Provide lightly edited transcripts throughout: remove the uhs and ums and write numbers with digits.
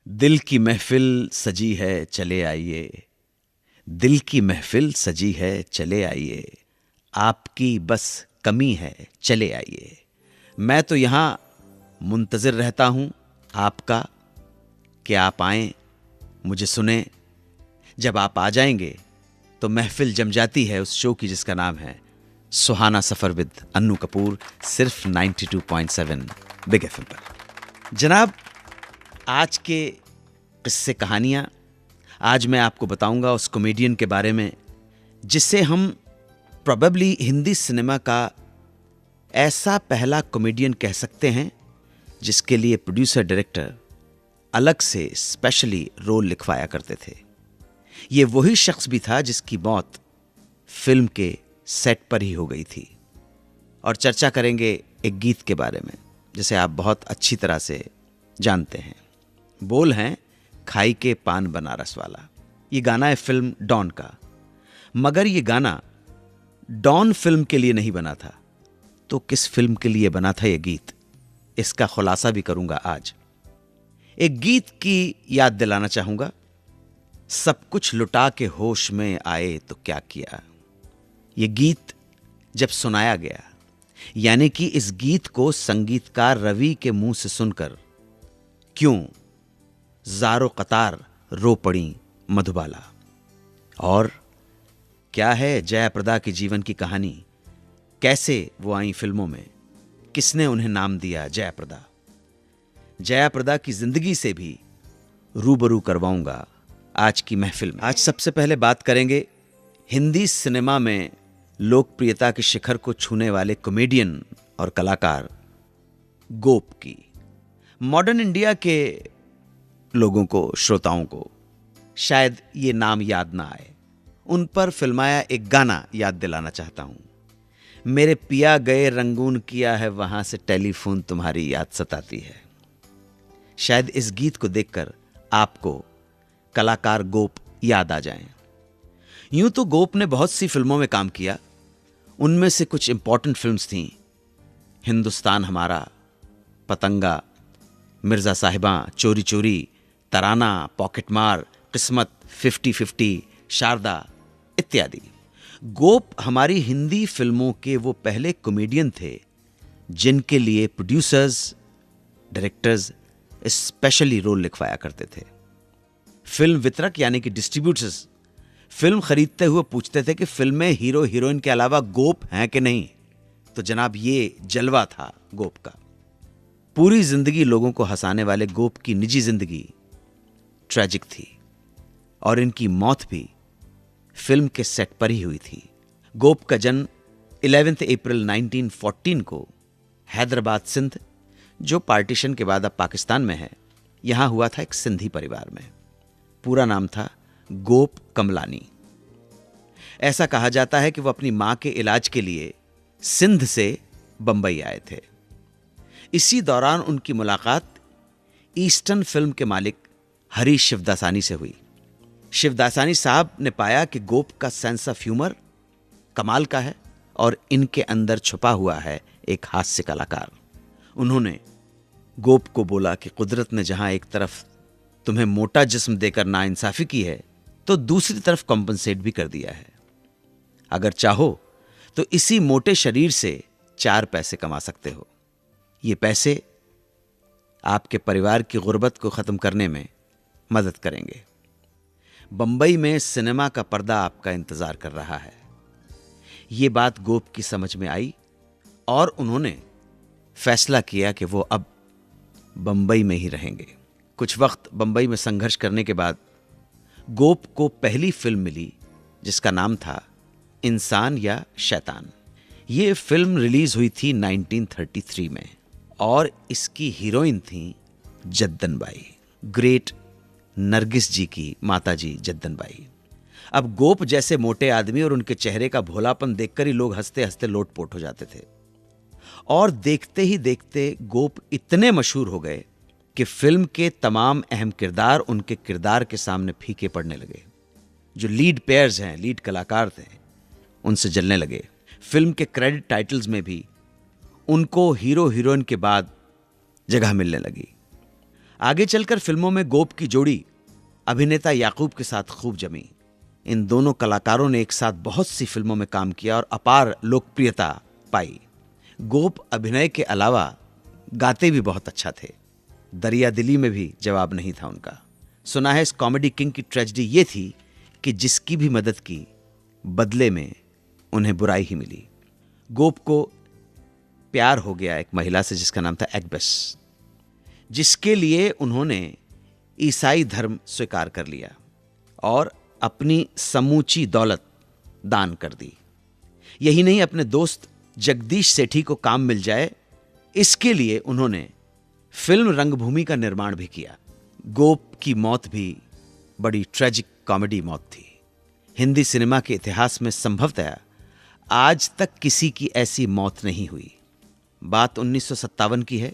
दिल की महफिल सजी है चले आइए। दिल की महफिल सजी है चले आइए। आपकी बस कमी है चले आइए। मैं तो यहाँ मुंतज़िर रहता हूँ आपका, कि आप आएँ मुझे सुने। जब आप आ जाएंगे तो महफिल जम जाती है उस शो की जिसका नाम है सुहाना सफ़र विद अन्नू कपूर, सिर्फ 92.7 बिग एफएम पर। जनाब, आज के किस्से कहानियाँ, आज मैं आपको बताऊंगा उस कॉमेडियन के बारे में जिसे हम प्रोबेबली हिंदी सिनेमा का ऐसा पहला कॉमेडियन कह सकते हैं जिसके लिए प्रोड्यूसर डायरेक्टर अलग से स्पेशली रोल लिखवाया करते थे। ये वही शख्स भी था जिसकी मौत फिल्म के सेट पर ही हो गई थी। और चर्चा करेंगे एक गीत के बारे में जिसे आप बहुत अच्छी तरह से जानते हैं। बोल हैं खाई के पान बनारस वाला। ये गाना है फिल्म डॉन का, मगर ये गाना डॉन फिल्म के लिए नहीं बना था। तो किस फिल्म के लिए बना था ये गीत, इसका खुलासा भी करूंगा आज। एक गीत की याद दिलाना चाहूंगा, सब कुछ लुटा के होश में आए तो क्या किया। ये गीत जब सुनाया गया, यानी कि इस गीत को संगीतकार रवि के मुंह से सुनकर क्यों ज़ारो कतार रो पड़ी मधुबाला। और क्या है जयाप्रदा के जीवन की कहानी, कैसे वो आई फिल्मों में, किसने उन्हें नाम दिया जयाप्रदा। जयाप्रदा की जिंदगी से भी रूबरू करवाऊंगा आज की महफिल में। आज सबसे पहले बात करेंगे हिंदी सिनेमा में लोकप्रियता के शिखर को छूने वाले कॉमेडियन और कलाकार गोप की। मॉडर्न इंडिया के लोगों को, श्रोताओं को शायद ये नाम याद ना आए। उन पर फिल्माया एक गाना याद दिलाना चाहता हूं। मेरे पिया गए रंगून किया है वहां से टेलीफोन तुम्हारी याद सताती है। शायद इस गीत को देखकर आपको कलाकार गोप याद आ जाएं। यूं तो गोप ने बहुत सी फिल्मों में काम किया। उनमें से कुछ इंपॉर्टेंट फिल्म्स थीं हिंदुस्तान हमारा, पतंगा, मिर्जा साहिबा, चोरी चोरी, तराना, पॉकेटमार, किस्मत, 50-50, शारदा इत्यादि। गोप हमारी हिंदी फिल्मों के वो पहले कॉमेडियन थे जिनके लिए प्रोड्यूसर्स, डायरेक्टर्स स्पेशली रोल लिखवाया करते थे। फिल्म वितरक यानी कि डिस्ट्रीब्यूटर्स फिल्म खरीदते हुए पूछते थे कि फिल्म में हीरो हीरोइन के अलावा गोप हैं कि नहीं। तो जनाब, ये जलवा था गोप का। पूरी जिंदगी लोगों को हंसाने वाले गोप की निजी जिंदगी ट्रेजिक थी और इनकी मौत भी फिल्म के सेट पर ही हुई थी। गोप का जन्म 11 अप्रैल 1914 को हैदराबाद, सिंध, जो पार्टीशन के बाद अब पाकिस्तान में है, यहां हुआ था एक सिंधी परिवार में। पूरा नाम था गोप कमलानी। ऐसा कहा जाता है कि वो अपनी मां के इलाज के लिए सिंध से बंबई आए थे। इसी दौरान उनकी मुलाकात ईस्टर्न फिल्म के मालिक हरीश शिवदासानी से हुई। शिवदासानी साहब ने पाया कि गोप का सेंस ऑफ ह्यूमर कमाल का है और इनके अंदर छुपा हुआ है एक हास्य कलाकार। उन्होंने गोप को बोला कि कुदरत ने जहां एक तरफ तुम्हें मोटा जिस्म देकर नाइंसाफी की है, तो दूसरी तरफ कॉम्पनसेट भी कर दिया है। अगर चाहो तो इसी मोटे शरीर से 4 पैसे कमा सकते हो। ये पैसे आपके परिवार की गुर्बत को खत्म करने में मदद करेंगे। बंबई में सिनेमा का पर्दा आपका इंतजार कर रहा है। ये बात गोप की समझ में आई और उन्होंने फैसला किया कि वो अब बंबई में ही रहेंगे। कुछ वक्त बंबई में संघर्ष करने के बाद गोप को पहली फिल्म मिली जिसका नाम था इंसान या शैतान। ये फिल्म रिलीज हुई थी 1933 में और इसकी हीरोइन थी जद्दन बाई, ग्रेट नरगिस जी की माताजी जद्दन बाई। अब गोप जैसे मोटे आदमी और उनके चेहरे का भोलापन देखकर ही लोग हंसते हंसते लोटपोट हो जाते थे। और देखते ही देखते गोप इतने मशहूर हो गए कि फिल्म के तमाम अहम किरदार उनके किरदार के सामने फीके पड़ने लगे। जो लीड पेयर्स हैं, लीड कलाकार थे, उनसे जलने लगे। फिल्म के क्रेडिट टाइटल्स में भी उनको हीरो हीरोइन के बाद जगह मिलने लगी। आगे चलकर फिल्मों में गोप की जोड़ी अभिनेता याकूब के साथ खूब जमी। इन दोनों कलाकारों ने एक साथ बहुत सी फिल्मों में काम किया और अपार लोकप्रियता पाई। गोप अभिनय के अलावा गाते भी बहुत अच्छा थे। दरिया दिली में भी जवाब नहीं था उनका। सुना है इस कॉमेडी किंग की ट्रेजेडी ये थी कि जिसकी भी मदद की बदले में उन्हें बुराई ही मिली। गोप को प्यार हो गया एक महिला से जिसका नाम था एग्बस, जिसके लिए उन्होंने ईसाई धर्म स्वीकार कर लिया और अपनी समूची दौलत दान कर दी। यही नहीं, अपने दोस्त जगदीश सेठी को काम मिल जाए इसके लिए उन्होंने फिल्म रंगभूमि का निर्माण भी किया। गोप की मौत भी बड़ी ट्रेजिक कॉमेडी मौत थी। हिंदी सिनेमा के इतिहास में संभवतः आज तक किसी की ऐसी मौत नहीं हुई। बात 1957 की है।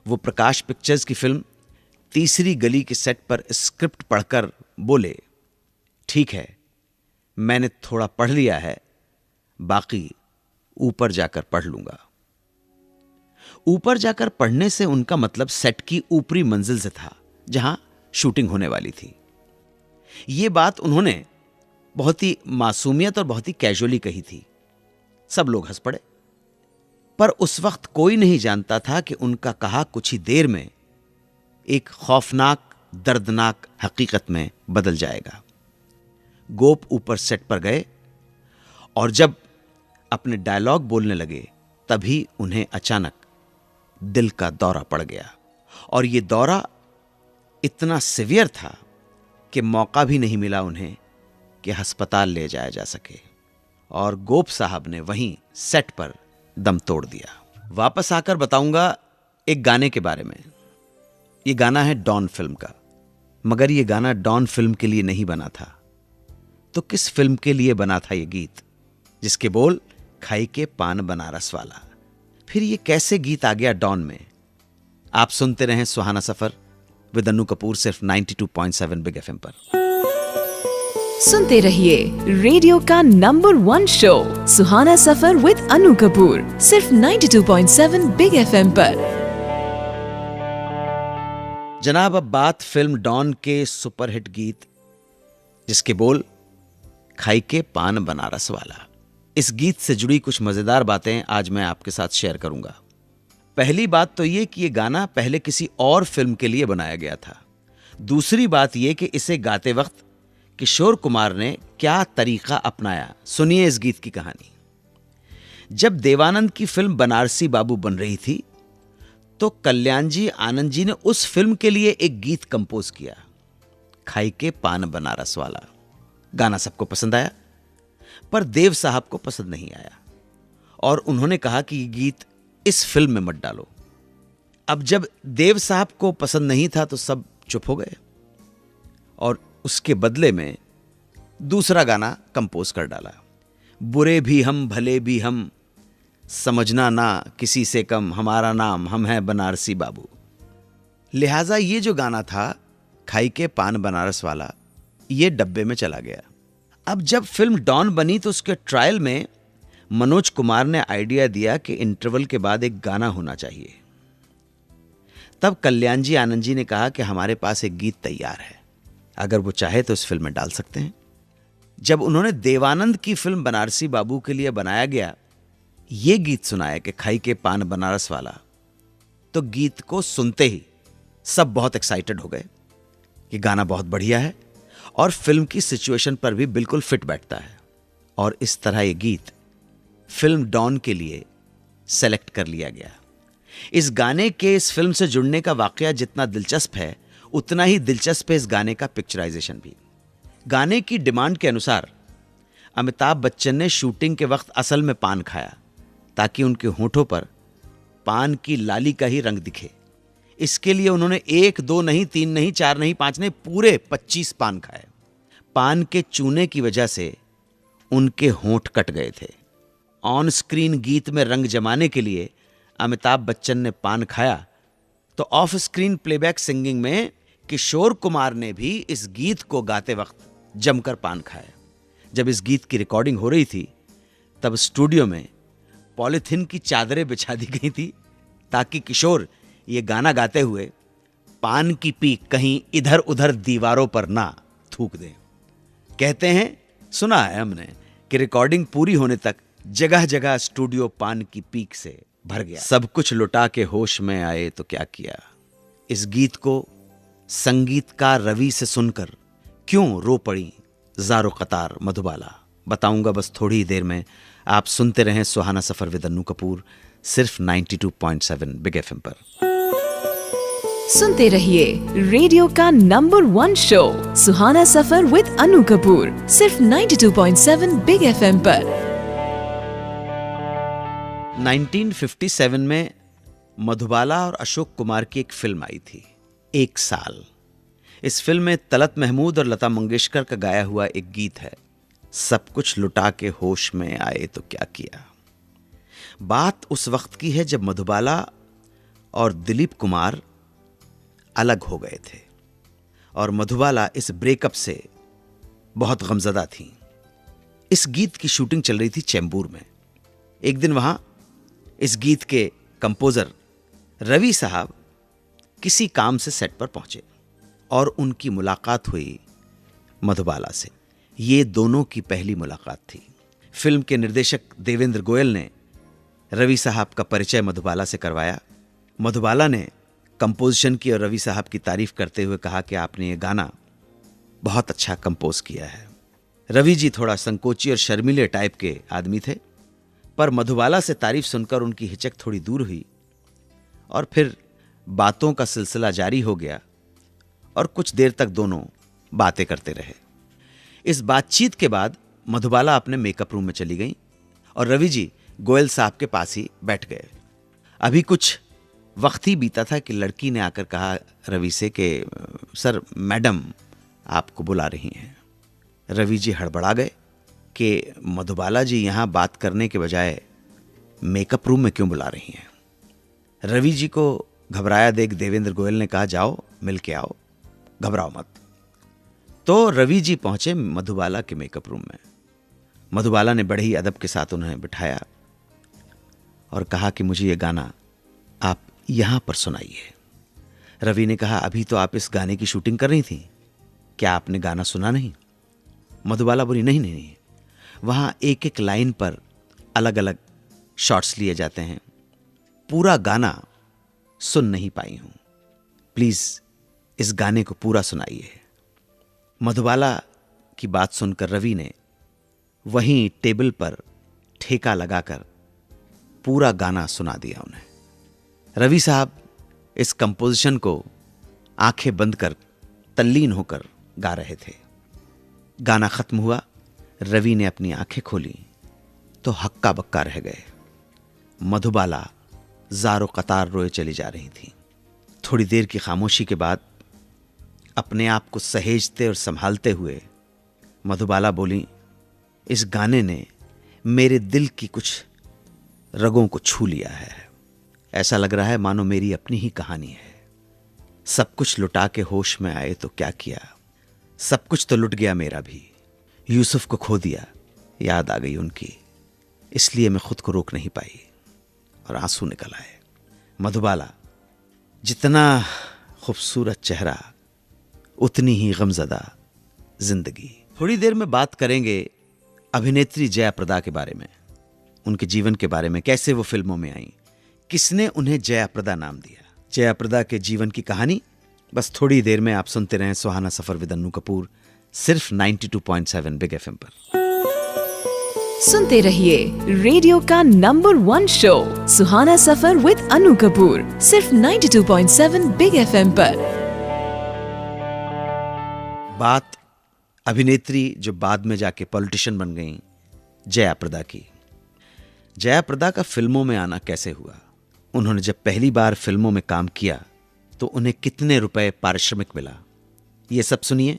वो प्रकाश पिक्चर्स की फिल्म तीसरी गली के सेट पर स्क्रिप्ट पढ़कर बोले, ठीक है, मैंने थोड़ा पढ़ लिया है, बाकी ऊपर जाकर पढ़ लूंगा। ऊपर जाकर पढ़ने से उनका मतलब सेट की ऊपरी मंजिल से था जहां शूटिंग होने वाली थी। यह बात उन्होंने बहुत ही मासूमियत और बहुत ही कैजुअली कही थी। सब लोग हंस पड़े, पर उस वक्त कोई नहीं जानता था कि उनका कहा कुछ ही देर में एक खौफनाक दर्दनाक हकीकत में बदल जाएगा। गोप ऊपर सेट पर गए और जब अपने डायलॉग बोलने लगे तभी उन्हें अचानक दिल का दौरा पड़ गया। और यह दौरा इतना सीवियर था कि मौका भी नहीं मिला उन्हें कि अस्पताल ले जाया जा सके। और गोप साहब ने वहीं सेट पर दम तोड़ दिया। वापस आकर बताऊंगा एक गाने के बारे में। यह गाना है डॉन फिल्म का, मगर यह गाना डॉन फिल्म के लिए नहीं बना था। तो किस फिल्म के लिए बना था यह गीत, जिसके बोल खाई के पान बनारस वाला? फिर यह कैसे गीत आ गया डॉन में? आप सुनते रहें सुहाना सफर विद अनु कपूर, सिर्फ 92.7 बिग एफएम पर। सुनते रहिए रेडियो का number 1 show Suhana Safar with Anu Kapoor, सिर्फ 92.7 बिग एफएम पर। जनाब, अब बात फिल्म डॉन के सुपरहिट गीत जिसके बोल खाई के पान बनारस वाला। इस गीत से जुड़ी कुछ मजेदार बातें आज मैं आपके साथ शेयर करूंगा। पहली बात तो यह कि यह गाना पहले किसी और फिल्म के लिए बनाया गया था। दूसरी बात यह कि इसे गाते वक्त किशोर कुमार ने क्या तरीका अपनाया, सुनिए इस गीत की कहानी। जब देवानंद की फिल्म बनारसी बाबू बन रही थी तो कल्याण जी आनंद जी ने उस फिल्म के लिए एक गीत कंपोज किया, खाई के पान बनारस वाला। गाना सबको पसंद आया, पर देव साहब को पसंद नहीं आया और उन्होंने कहा कि ये गीत इस फिल्म में मत डालो। अब जब देव साहब को पसंद नहीं था तो सब चुप हो गए और उसके बदले में दूसरा गाना कंपोज कर डाला, बुरे भी हम भले भी हम, समझना ना किसी से कम, हमारा नाम हम हैं बनारसी बाबू। लिहाजा ये जो गाना था खाई के पान बनारस वाला, ये डब्बे में चला गया। अब जब फिल्म डॉन बनी तो उसके ट्रायल में मनोज कुमार ने आइडिया दिया कि इंटरवल के बाद एक गाना होना चाहिए। तब कल्याण जी आनंद जी ने कहा कि हमारे पास एक गीत तैयार है, अगर वो चाहे तो इस फिल्म में डाल सकते हैं। जब उन्होंने देवानंद की फिल्म बनारसी बाबू के लिए बनाया गया ये गीत सुनाया कि खाई के पान बनारस वाला, तो गीत को सुनते ही सब बहुत एक्साइटेड हो गए कि गाना बहुत बढ़िया है और फिल्म की सिचुएशन पर भी बिल्कुल फिट बैठता है। और इस तरह ये गीत फिल्म डॉन के लिए सेलेक्ट कर लिया गया। इस गाने के इस फिल्म से जुड़ने का वाकया जितना दिलचस्प है उतना ही दिलचस्प है इस गाने का पिक्चराइजेशन भी। गाने की डिमांड के अनुसार अमिताभ बच्चन ने शूटिंग के वक्त असल में पान खाया ताकि उनके होठों पर पान की लाली का ही रंग दिखे। इसके लिए उन्होंने 1, 2 नहीं, 3 नहीं, 4 नहीं, 5 नहीं, पूरे 25 पान खाए। पान के चूने की वजह से उनके होंठ कट गए थे। ऑन स्क्रीन गीत में रंग जमाने के लिए अमिताभ बच्चन ने पान खाया तो ऑफ स्क्रीन प्लेबैक सिंगिंग में किशोर कुमार ने भी इस गीत को गाते वक्त जमकर पान खाया। जब इस गीत की रिकॉर्डिंग हो रही थी तब स्टूडियो में पॉलीथिन की चादरें बिछा दी गई थी ताकि किशोर ये गाना गाते हुए पान की पीक कहीं इधर उधर दीवारों पर ना थूक दें। कहते हैं, सुना है हमने कि रिकॉर्डिंग पूरी होने तक जगह जगह स्टूडियो पान की पीक से भर गया। सब कुछ लुटा के होश में आए तो क्या किया। इस गीत को संगीतकार रवि से सुनकर क्यों रो पड़ी ज़ारो कतार मधुबाला, बताऊंगा बस थोड़ी ही देर में। आप सुनते रहें सुहाना सफर विद अन्नू कपूर, सिर्फ 92.7 बिग एफएम पर। सुनते रहिए रेडियो का number 1 show Suhana Safar with Anu Kapoor, सिर्फ 92.7 बिग एफएम पर। 1957 में मधुबाला और अशोक कुमार की एक फिल्म आई थी, एक साल। इस फिल्म में तलत महमूद और लता मंगेशकर का गाया हुआ एक गीत है, सब कुछ लुटा के होश में आए तो क्या किया। बात उस वक्त की है जब मधुबाला और दिलीप कुमार अलग हो गए थे और मधुबाला इस ब्रेकअप से बहुत गमज़दा थी। इस गीत की शूटिंग चल रही थी चेंबूर में। एक दिन वहां इस गीत के कंपोजर रवि साहब किसी काम से सेट पर पहुंचे और उनकी मुलाकात हुई मधुबाला से। ये दोनों की पहली मुलाकात थी। फिल्म के निर्देशक देवेंद्र गोयल ने रवि साहब का परिचय मधुबाला से करवाया। मधुबाला ने कंपोजिशन की और रवि साहब की तारीफ करते हुए कहा कि आपने ये गाना बहुत अच्छा कंपोज किया है। रवि जी थोड़ा संकोची और शर्मीले टाइप के आदमी थे, पर मधुबाला से तारीफ सुनकर उनकी हिचक थोड़ी दूर हुई और फिर बातों का सिलसिला जारी हो गया और कुछ देर तक दोनों बातें करते रहे। इस बातचीत के बाद मधुबाला अपने मेकअप रूम में चली गई और रवि जी गोयल साहब के पास ही बैठ गए। अभी कुछ वक्त ही बीता था कि लड़की ने आकर कहा रवि से कि सर मैडम आपको बुला रही हैं। रवि जी हड़बड़ा गए कि मधुबाला जी यहाँ बात करने के बजाय मेकअप रूम में क्यों बुला रही हैं। रवि जी को घबराया देख देवेंद्र गोयल ने कहा जाओ मिल के आओ, घबराओ मत। तो रवि जी पहुंचे मधुबाला के मेकअप रूम में। मधुबाला ने बड़े ही अदब के साथ उन्हें बिठाया और कहा कि मुझे ये गाना आप यहां पर सुनाइए। रवि ने कहा अभी तो आप इस गाने की शूटिंग कर रही थी, क्या आपने गाना सुना नहीं। मधुबाला बोली नहीं नहीं नहीं, वहां एक एक लाइन पर अलग अलग शॉट्स लिए जाते हैं, पूरा गाना सुन नहीं पाई हूं, प्लीज इस गाने को पूरा सुनाइए। मधुबाला की बात सुनकर रवि ने वहीं टेबल पर ठेका लगाकर पूरा गाना सुना दिया उन्हें। रवि साहब इस कंपोजिशन को आंखें बंद कर तल्लीन होकर गा रहे थे। गाना खत्म हुआ, रवि ने अपनी आंखें खोली तो हक्का बक्का रह गए। मधुबाला ज़ारो कतार रोए चली जा रही थी। थोड़ी देर की खामोशी के बाद अपने आप को सहेजते और संभालते हुए मधुबाला बोली, इस गाने ने मेरे दिल की कुछ रगों को छू लिया है। ऐसा लग रहा है मानो मेरी अपनी ही कहानी है। सब कुछ लुटा के होश में आए तो क्या किया। सब कुछ तो लुट गया मेरा भी। यूसुफ को खो दिया, याद आ गई उनकी, इसलिए मैं खुद को रोक नहीं पाई और आंसू निकल आए। मधुबाला, जितना खूबसूरत चेहरा उतनी ही गमज़दा जिंदगी। थोड़ी देर में बात करेंगे अभिनेत्री जया प्रदा के बारे में, उनके जीवन के बारे में, कैसे वो फिल्मों में आई, किसने उन्हें जया प्रदा नाम दिया। जया प्रदा के जीवन की कहानी बस थोड़ी देर में। आप सुनते रहें सुहाना सफर विद अन्नू कपूर, सिर्फ 92.7 बिग एफएम पर। सुनते रहिए रेडियो का number 1 show Suhana Safar with Anu Kapoor, सिर्फ 92.7 बिग एफएम पर। बात अभिनेत्री जो बाद में जाके पॉलिटिशियन बन गई, जया प्रदा की। जया प्रदा का फिल्मों में आना कैसे हुआ, उन्होंने जब पहली बार फिल्मों में काम किया तो उन्हें कितने रुपए पारिश्रमिक मिला, ये सब सुनिए।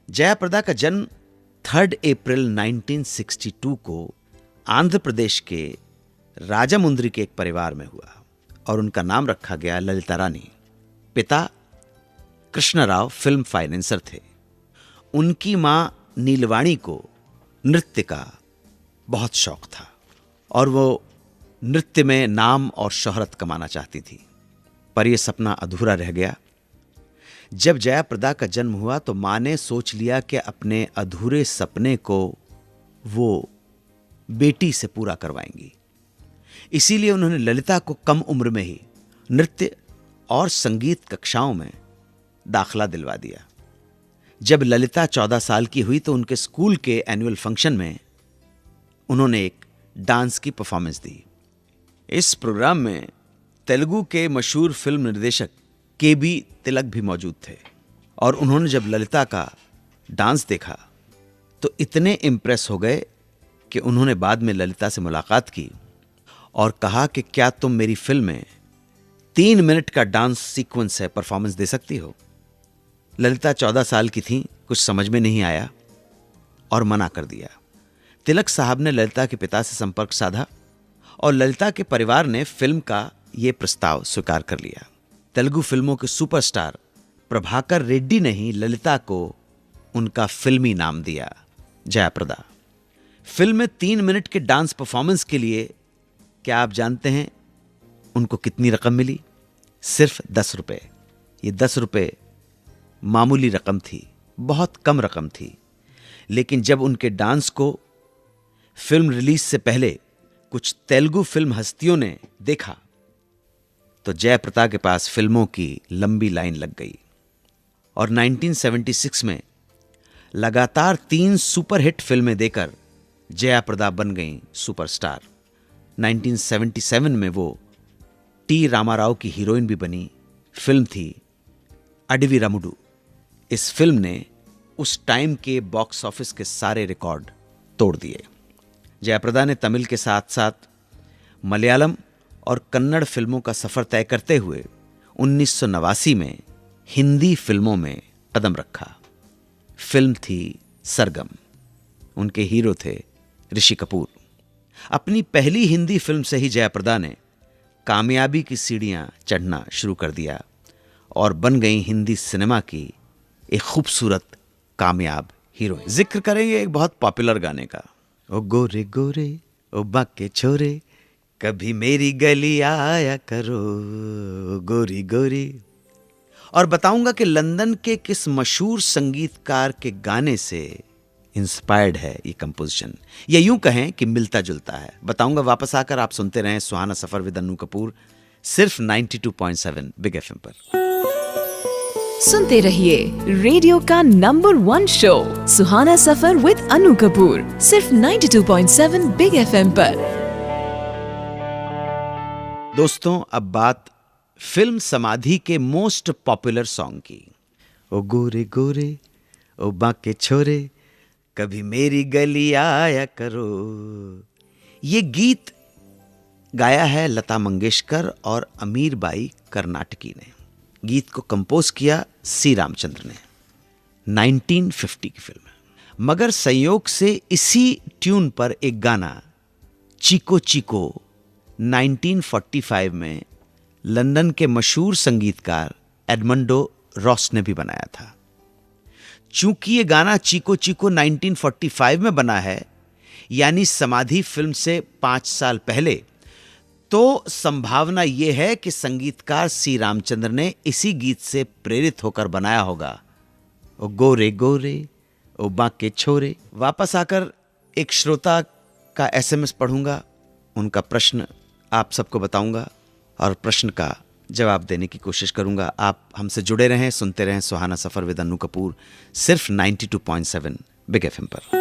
जया प्रदा का जन्म 3 अप्रैल 1962 को आंध्र प्रदेश के राजामुंद्री के एक परिवार में हुआ और उनका नाम रखा गया ललिता रानी। पिता कृष्णराव फिल्म फाइनेंसर थे। उनकी मां नीलवाणी को नृत्य का बहुत शौक था और वो नृत्य में नाम और शोहरत कमाना चाहती थी, पर यह सपना अधूरा रह गया जब जया प्रदा का जन्म हुआ तो माँ ने सोच लिया कि अपने अधूरे सपने को वो बेटी से पूरा करवाएंगी। इसीलिए उन्होंने ललिता को कम उम्र में ही नृत्य और संगीत कक्षाओं में दाखला दिलवा दिया। जब ललिता 14 साल की हुई तो उनके स्कूल के एनुअल फंक्शन में उन्होंने एक डांस की परफॉर्मेंस दी। इस प्रोग्राम में तेलुगु के मशहूर फिल्म निर्देशक के.बी. तिलक भी मौजूद थे और उन्होंने जब ललिता का डांस देखा तो इतने इम्प्रेस हो गए कि उन्होंने बाद में ललिता से मुलाकात की और कहा कि क्या तुम मेरी फिल्म में 3 मिनट का डांस सीक्वेंस है, परफॉर्मेंस दे सकती हो। ललिता 14 साल की थी, कुछ समझ में नहीं आया और मना कर दिया। तिलक साहब ने ललिता के पिता से संपर्क साधा और ललिता के परिवार ने फिल्म का यह प्रस्ताव स्वीकार कर लिया। तेलुगु फिल्मों के सुपरस्टार प्रभाकर रेड्डी ने ही ललिता को उनका फिल्मी नाम दिया, जयाप्रदा। फिल्म में 3 मिनट के डांस परफॉर्मेंस के लिए क्या आप जानते हैं उनको कितनी रकम मिली? सिर्फ 10 रुपए। ये 10 रुपए मामूली रकम थी, बहुत कम रकम थी, लेकिन जब उनके डांस को फिल्म रिलीज से पहले कुछ तेलुगु फिल्म हस्तियों ने देखा तो जयाप्रदा के पास फिल्मों की लंबी लाइन लग गई और 1976 में लगातार 3 सुपरहिट फिल्में देकर जयाप्रदा बन गईं सुपरस्टार। 1977 में वो टी रामाराव की हीरोइन भी बनी। फिल्म थी अडवी रमुडू। इस फिल्म ने उस टाइम के बॉक्स ऑफिस के सारे रिकॉर्ड तोड़ दिए। जयाप्रदा ने तमिल के साथ साथ मलयालम और कन्नड़ फिल्मों का सफर तय करते हुए 1989 में हिंदी फिल्मों में कदम रखा। फिल्म थी सरगम। उनके हीरो थे ऋषि कपूर। अपनी पहली हिंदी फिल्म से ही जयाप्रदा ने कामयाबी की सीढ़ियां चढ़ना शुरू कर दिया और बन गई हिंदी सिनेमा की एक खूबसूरत कामयाब हीरोइन। जिक्र करेंगे एक बहुत पॉपुलर गाने का, ओ गोरे गोरे ओ बाके छोरे कभी मेरी गली आया करो गोरी गोरी। और बताऊंगा कि लंदन के किस मशहूर संगीतकार के गाने से इंस्पायर्ड है ये कंपोजिशन, या यूं कहें कि मिलता जुलता है। बताऊंगा वापस आकर। आप सुनते रहें सुहाना सफर विद अन्नू कपूर, सिर्फ 92.7 बिग एफएम पर। सुनते रहिए रेडियो का number 1 show Suhana Safar with Anu Kapoor, सिर्फ 92.7 बिग एफएम पर। दोस्तों, अब बात फिल्म समाधि के मोस्ट पॉपुलर सॉन्ग की। ओ गोरे गोरे ओ बाके छोरे कभी मेरी गली आया करो। ये गीत गाया है लता मंगेशकर और अमीर बाई कर्नाटकी ने। गीत को कंपोज किया सी रामचंद्र ने। 1950 की फिल्म है, मगर संयोग से इसी ट्यून पर एक गाना चीको चीको 1945 में लंदन के मशहूर संगीतकार एडमंडो रॉस ने भी बनाया था। चूंकि ये गाना चीको चीको 1945 में बना है, यानी समाधि फिल्म से 5 साल पहले, तो संभावना यह है कि संगीतकार सी रामचंद्र ने इसी गीत से प्रेरित होकर बनाया होगा। ओ गोरे गोरे ओ बाके छोरे। वापस आकर एक श्रोता का एसएमएस पढ़ूंगा, उनका प्रश्न आप सबको बताऊंगा और प्रश्न का जवाब देने की कोशिश करूंगा। आप हमसे जुड़े रहें, सुनते रहें सुहाना सफर विद अन्नू कपूर, सिर्फ 92.7 बिग एफएम पर।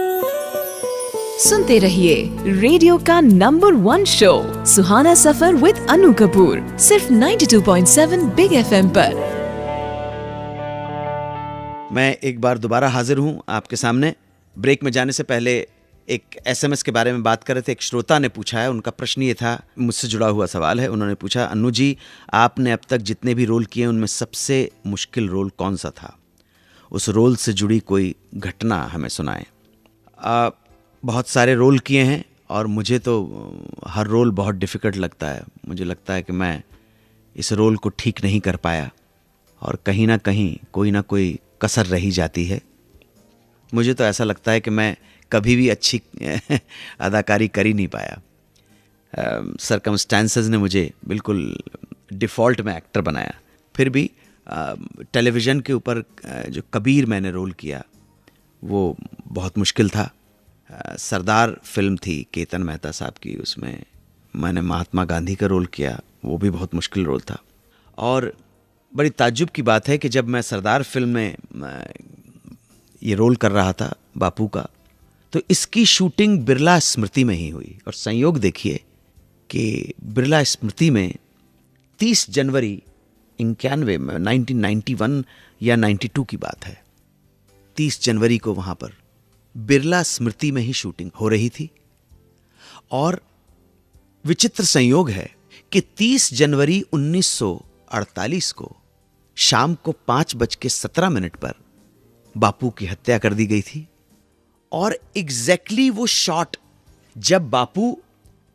सुनते रहिए रेडियो का number 1 show Suhana Safar with Anu Kapoor, सिर्फ 92.7 बिग एफएम पर। मैं एक बार दोबारा हाजिर हूं आपके सामने। ब्रेक में जाने से पहले एक एसएमएस के बारे में बात कर रहे थे। एक श्रोता ने पूछा है, उनका प्रश्न ये था, मुझसे जुड़ा हुआ सवाल है। उन्होंने पूछा, अन्नू जी आपने अब तक जितने भी रोल किए उनमें सबसे मुश्किल रोल कौन सा था? उस रोल से जुड़ी कोई घटना हमें सुनाएं। बहुत सारे रोल किए हैं और मुझे तो हर रोल बहुत डिफ़िकल्ट लगता है। मुझे लगता है कि मैं इस रोल को ठीक नहीं कर पाया और कहीं ना कहीं कोई ना कोई कसर रही जाती है। मुझे तो ऐसा लगता है कि मैं कभी भी अच्छी अदाकारी कर ही नहीं पाया। सर्कमस्टेंसेस ने मुझे बिल्कुल डिफ़ॉल्ट में एक्टर बनाया। फिर भी टेलीविज़न के ऊपर जो कबीर मैंने रोल किया वो बहुत मुश्किल था। सरदार फिल्म थी केतन मेहता साहब की, उसमें मैंने महात्मा गांधी का रोल किया, वो भी बहुत मुश्किल रोल था। और बड़ी ताज्जुब की बात है कि जब मैं सरदार फिल्म में ये रोल कर रहा था बापू का, तो इसकी शूटिंग बिरला स्मृति में ही हुई। और संयोग देखिए कि बिरला स्मृति में 30 जनवरी 91 में 1991 या 92 की बात है, 30 जनवरी को वहाँ पर बिरला स्मृति में ही शूटिंग हो रही थी। और विचित्र संयोग है कि 30 जनवरी 1948 को शाम को 5:17 पर बापू की हत्या कर दी गई थी। और एग्जैक्टली वो शॉट जब बापू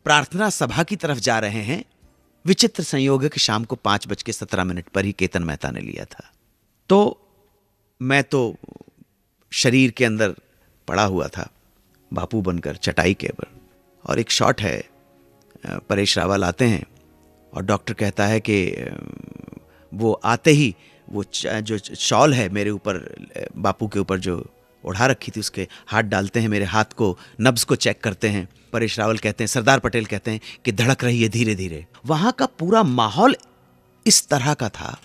प्रार्थना सभा की तरफ जा रहे हैं, विचित्र संयोग है कि शाम को 5:17 पर ही केतन मेहता ने लिया था। तो मैं तो शरीर के अंदर पड़ा हुआ था बापू बनकर चटाई के ऊपर, और एक शॉट है, परेश रावल आते हैं और डॉक्टर कहता है कि वो आते ही वो जो शॉल है मेरे ऊपर, बापू के ऊपर जो ओढ़ा रखी थी, उसके हाथ डालते हैं, मेरे हाथ को, नब्ज को चेक करते हैं। परेश रावल कहते हैं, सरदार पटेल कहते हैं कि धड़क रही है धीरे धीरे। वहाँ का पूरा माहौल इस तरह का था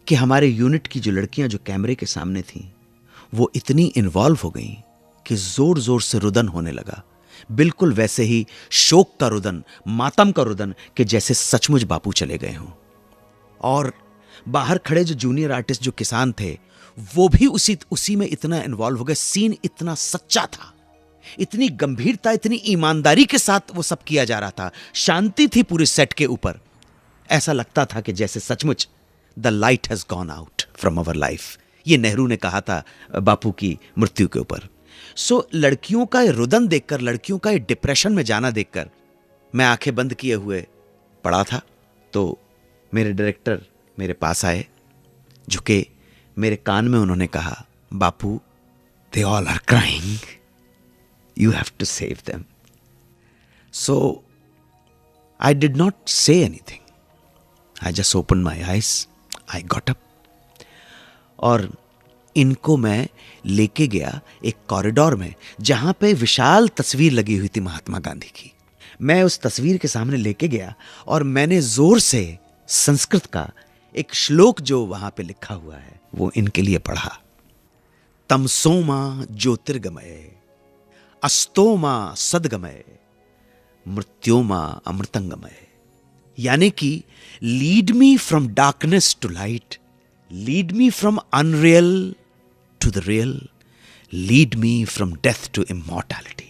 कि हमारे यूनिट की जो लड़कियां जो कैमरे के सामने थीं, वो इतनी इन्वॉल्व हो गईं कि जोर जोर से रुदन होने लगा, बिल्कुल वैसे ही शोक का रुदन, मातम का रुदन, कि जैसे सचमुच बापू चले गए हों। और बाहर खड़े जो जूनियर आर्टिस्ट, जो किसान थे, वो भी उसी में इतना इन्वॉल्व हो गए। सीन इतना सच्चा था, इतनी गंभीरता, इतनी ईमानदारी के साथ वो सब किया जा रहा था, शांति थी पूरे सेट के ऊपर। ऐसा लगता था कि जैसे सचमुच the light has gone out from our life. ये नेहरू ने कहा था बापू की मृत्यु के ऊपर। सो लड़कियों का रुदन देखकर, लड़कियों का डिप्रेशन में जाना देखकर मैं आंखें बंद किए हुए पड़ा था। तो मेरे डायरेक्टर मेरे पास आए, झुके, मेरे कान में उन्होंने कहा, बापू, they all are crying, you have to save them. So I did not say anything, I just open my eyes, I got up, और इनको मैं लेके गया एक कॉरिडोर में जहां पे विशाल तस्वीर लगी हुई थी महात्मा गांधी की। मैं उस तस्वीर के सामने लेके गया और मैंने जोर से संस्कृत का एक श्लोक जो वहां पे लिखा हुआ है वो इनके लिए पढ़ा। तमसोमा ज्योतिर्गमय, अस्तोमा सदगमय, मृत्योमा अमृतंगमय। यानी कि lead me from darkness to light, lead me from unreal to the real, lead me from death to immortality.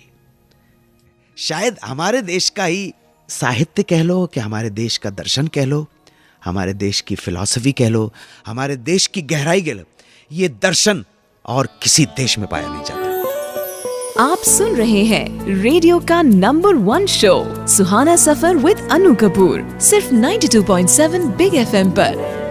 शायद हमारे देश का ही साहित्य कह लो, कि हमारे देश का दर्शन कह लो, हमारे देश की फिलॉसफी कह लो, हमारे देश की गहराई कह लो, ये दर्शन और किसी देश में पाया नहीं जाता। आप सुन रहे हैं रेडियो का number 1 show Suhana Safar with Anu Kapoor, सिर्फ 92.7 बिग FM पर।